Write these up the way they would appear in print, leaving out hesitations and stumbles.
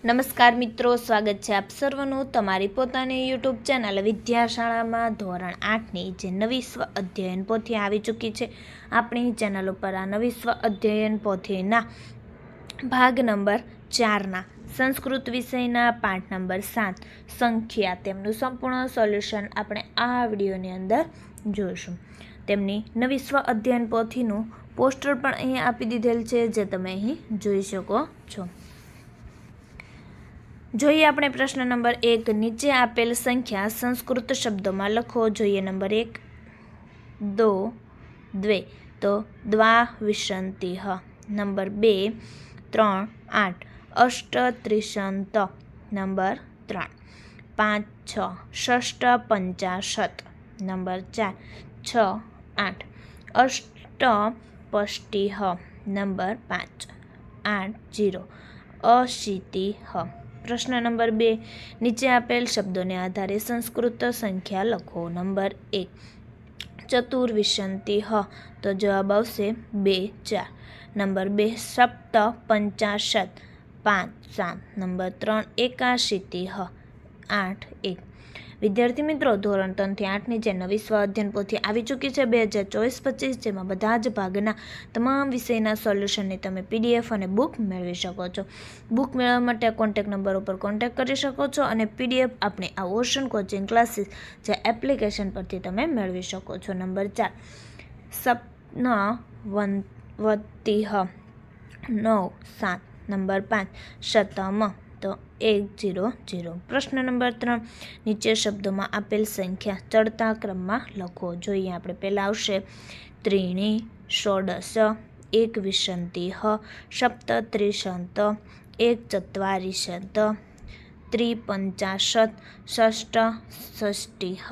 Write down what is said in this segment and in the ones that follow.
નમસ્કાર મિત્રો, સ્વાગત છે આપ સર્વનું તમારી પોતાની યુટ્યુબ ચેનલ વિદ્યાશાળામાં ધોરણ 8ની જે નવી સ્વ અધ્યયન પોથી આવી ચૂકી છે. આપણી ચેનલ ઉપર આ નવી સ્વ અધ્યયન પોથીના ભાગ નંબર 4ના સંસ્કૃત વિષયના પાઠ નંબર 7 સંખ્યા તેમનું સંપૂર્ણ સોલ્યુશન આપણે આ વિડીયોની અંદર જોઈશું. તેમની નવી સ્વ અધ્યયન પોથીનું પોસ્ટર પણ અહીં આપી દીધેલ છે, જે તમે અહીં જોઈ શકો છો. જોઈએ આપણે પ્રશ્ન નંબર 1. નીચે આપેલ સંખ્યા સંસ્કૃત શબ્દોમાં લખો. જોઈએ નંબર 1 2 2 તો દ્વાવિંશતિઃ. નંબર 2 3 8 અષ્ટત્રિશત. નંબર 3 5 6 ષષ્ટપંચાશત. નંબર 4 6 8 અષ્ટપષ્ટિઃ. નંબર 5 8 0 અશીતિઃ. પ્રશ્ન નંબર 2. નીચે આપેલ શબ્દોને આધારે સંસ્કૃત સંખ્યા લખો. નંબર 1 ચતુર્વિંશતિઃ. તો જવાબ આવશે 2 4. નંબર 2 સપ્તપંચાશત 5 7. નંબર 3 એકાશીતિઃ 8 1. વિદ્યાર્થી મિત્રો, ધોરણ 3 થી 8ની જે નવી સ્વ અધ્યયન પોથી આવી ચૂકી છે 2024-25, જેમાં બધા જ ભાગના તમામ વિષયના સોલ્યુશનની તમે PDF અને બુક મેળવી શકો છો. બુક મેળવવા માટે કોન્ટેક્ટ નંબર ઉપર કોન્ટેક્ટ કરી શકો છો અને PDF આપણે આ ઓશન કોચિંગ ક્લાસીસ જે એપ્લિકેશન પરથી તમે મેળવી શકો છો. નંબર 4 સપ્નવતિઃ 9 7. નંબર 5 શતમ તો 1 0 0. પ્રશ્ન નંબર 3. નીચે શબ્દોમાં આપેલ સંખ્યા ચડતા ક્રમમાં લખો. જોઈએ આપણે પહેલાં આવશે ત્રીણી ષોડશ એકવિંશતિઃ સપ્તત્રિશત એકચત્વારિંશત ત્રિપંચાશત ષષ્ટષષ્ટિઃ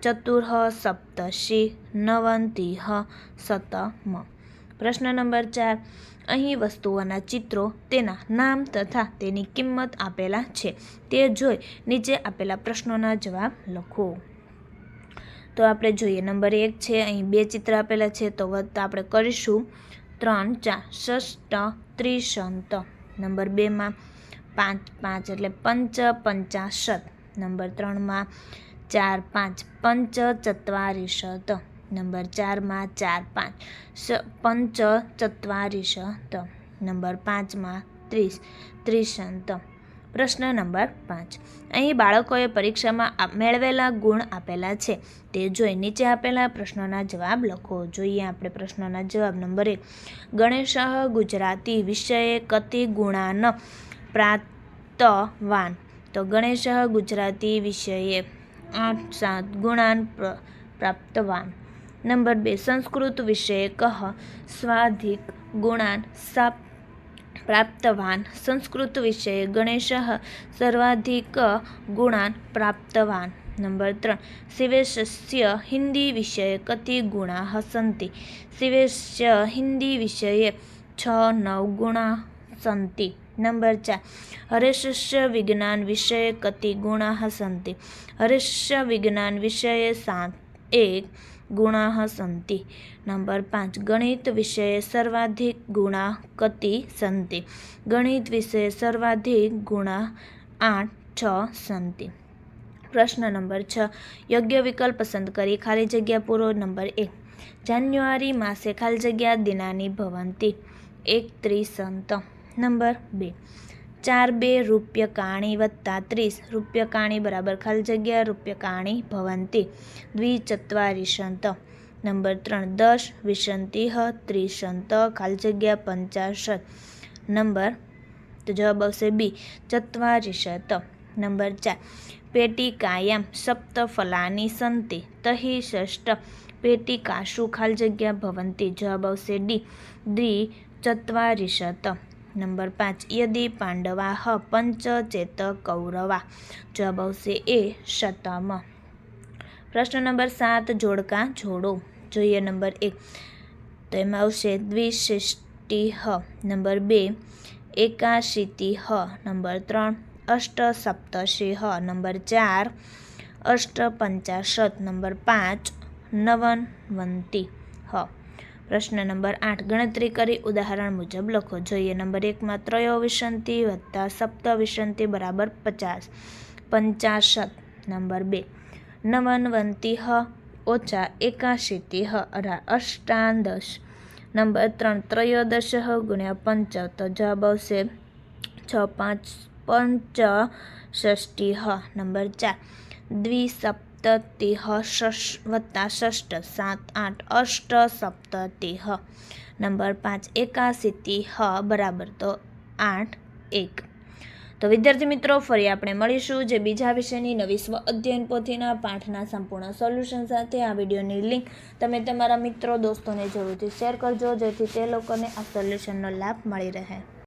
ચતુઃ સપ્તશી નવતિઃ શતમ. પ્રશ્ન નંબર 4. અહીં વસ્તુઓના ચિત્રો, તેના નામ તથા તેની કિંમત આપેલા છે. તે જોઈ નીચે આપેલા પ્રશ્નોના જવાબ લખો. તો આપણે જોઈએ નંબર 1 છે, અહીં 2 ચિત્ર આપેલા છે, તો વત્તા આપણે કરીશું 3 4 ષષ્ટત્રિશત. નંબર 2માં 5 5 એટલે પંચપંચાશત. નંબર 3માં 4 5 પંચચત્વારિંશત. નંબર 4માં 4 5 પંચચત્વારિંશત. નંબર 5માં 30 ત્રિશત. પ્રશ્ન નંબર 5. અહીં બાળકોએ પરીક્ષામાં મેળવેલા ગુણ આપેલા છે. તે જોઈ નીચે આપેલા પ્રશ્નોના જવાબ લખો. જોઈએ આપણે પ્રશ્નોના જવાબ. નંબર 1 ગણેશઃ ગુજરાતી વિષયે કતિ ગુણાન પ્રાપ્તવાન. તો ગણેશઃ ગુજરાતી વિષયે 8 7 ગુણાન પ્રાપ્તવાન. નંબર 2 સંસ્કૃત વિષયે કઃ સ્વાધિક ગુણાન પ્રાપ્તવાન. સંસ્કૃત વિષયે ગણેશઃ સર્વાધિક ગુણાન પ્રાપ્તવાન. નંબર 3 શિવેશસ્ય હિન્દી વિષયે કતિ ગુણાઃ સન્તિ. શિવેશસ્ય હિન્દી વિષયે 6 9 ગુણાઃ સન્તિ. નંબર 4 હરેશસ્ય વિજ્ઞાન વિષયે કતિ ગુણાઃ સન્તિ. હરેશસ્ય વિજ્ઞાન વિષયે 7 1 ગુણાઃ સન્તિ. નંબર 5 ગણિત વિષયે સર્વાધિક ગુણાઃ કતિ સન્તિ. ગણિત વિષયે સર્વાધિક ગુણાઃ 8 6 સન્તિ. પ્રશ્ન નંબર 6. યોગ્ય વિકલ્પ પસંદ કરી ખાલી જગ્યા પૂરો. નંબર 1 જાન્યુઆરી માસે ખાલી જગ્યા દિનાની ભવંતિ 31. નંબર 2 4 2 રૂપ્યકાણી વત્તા 30 રૂપ્યકાણી બરાબર ખાલી જગ્યા રૂપ્યકાણી ભવંતિ દ્વિચત્વારિંશત. નંબર 3 10 વિંશતિઃ ત્રિશત ખાલી જગ્યા 50. નંબર તો જવાબ આવશે બી ચત્વારિંશત. નંબર 4 પેટિકાયામ સપ્તફલાની સન્તિ તહિ ષષ્ઠ પેટિકાસુ ખાલી જગ્યા ભવંતિ. જવાબ આવશે ડી દ્વિચત્વારિંશત. નંબર 5 યદિ પાંડવાઃ પંચચેત કૌરવા. જવાબ આવશે એ શતમ. પ્રશ્ન નંબર 7 જોડકા જોડો. જોઈએ નંબર 1 તો એમાં આવશે દ્વિશિષ્ટિઃ. નંબર 2 એકાશીતિઃ. નંબર 3 અષ્ટસપ્તશીઃ. નંબર 4 અષ્ટપંચાશત. નંબર 5 નવનવંતિઃ. પ્રશ્ન નંબર 8 ગણતરી કરી ઉદાહરણ મુજબ લખો. જોઈએ નંબર 1 માં ત્રયોવિંશતિ વત્તા સપ્તવિંશતિ બરાબર 50 50. નંબર 2 નવનવંતિઃ ઓછા એકાશીતિઃ અષ્ટાદશ. નંબર 3 ત્રયોદશઃ ગુણ્યા 5 તો જવાબ આવશે 6 5 65. નંબર 4 દ્વિસપ્તતિઃ વત્તા ષષ્ઠ 7 8 અષ્ટસપ્તતિઃ. નંબર 5 એકાશીતિઃ બરાબર તો 8 1. તો વિદ્યાર્થી મિત્રો, ફરી આપણે મળીશું જે બીજા વિષયની નવી સ્વ અધ્યયન પોથીના પાઠના સંપૂર્ણ સોલ્યુશન સાથે. આ વિડીયોની લિંક તમે તમારા મિત્રો દોસ્તોને જરૂરથી શેર કરજો જેથી તે લોકોને આ સોલ્યુશનનો લાભ મળી રહે.